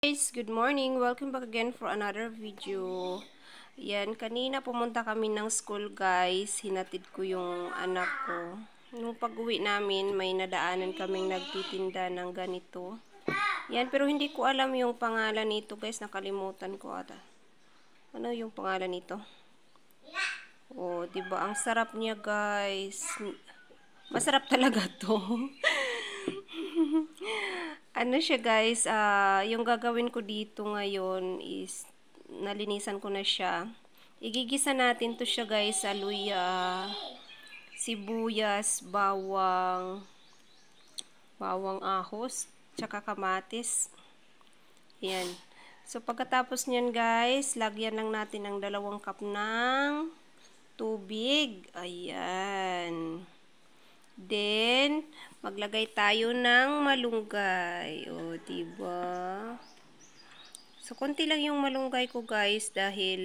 Guys, good morning. Welcome back again for another video. Yan, kanina pumunta kami ng school guys. Hinatid ko yung anak ko. Nung pag-uwi namin, may nadaanan kaming nagtitinda ng ganito. Yan, pero hindi ko alam yung pangalan nito guys. Nakalimutan ko ata. Ano yung pangalan nito? Oh, diba? Ang sarap niya guys. Masarap talaga to. Ano siya guys, yung gagawin ko dito ngayon is nalinisan ko na siya. Igigisa natin to siya guys sa luya, sibuyas, bawang ahos, tsaka kamatis. Yan. So pagkatapos niyan guys, lagyan lang natin ng 2 cup ng tubig. Ayan. Then, maglagay tayo ng malunggay. O, diba? So, konti lang yung malunggay ko, guys, dahil,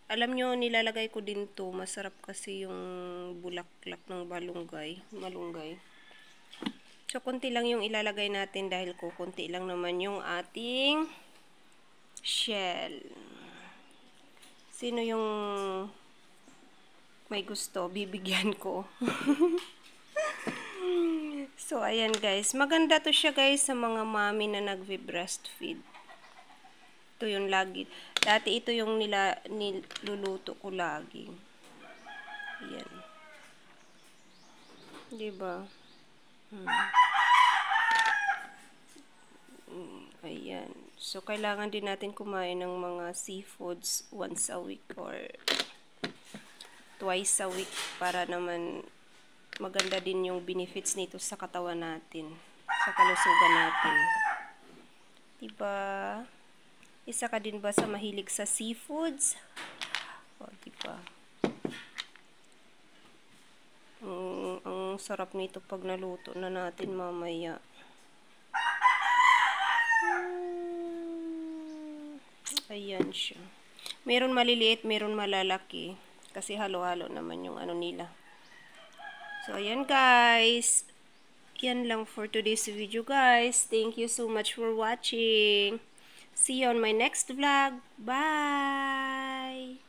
alam nyo, nilalagay ko din to. Masarap kasi yung bulaklak ng malunggay. So, konti lang yung ilalagay natin dahil konti lang naman yung ating shell. Sino yung may gusto? Bibigyan ko. So, ayan guys. Maganda to siya guys sa mga mami na nagve-breastfeed. Ito yung lagi. Dati ito yung niluluto ko lagi. Ayan. Diba? Ayan. So, kailangan din natin kumain ng mga seafoods once a week or twice a week para naman maganda din yung benefits nito sa katawan natin, sa kalusugan natin. Diba? Isa ka din ba sa mahilig sa seafoods? O, diba? Ang sarap nito pag naluto na natin mamaya. Ayan siya. Meron maliliit, meron malalaki. Kasi halo-halo naman yung ano nila. So, ayan guys. Yan lang for today's video guys. Thank you so much for watching. See you on my next vlog. Bye!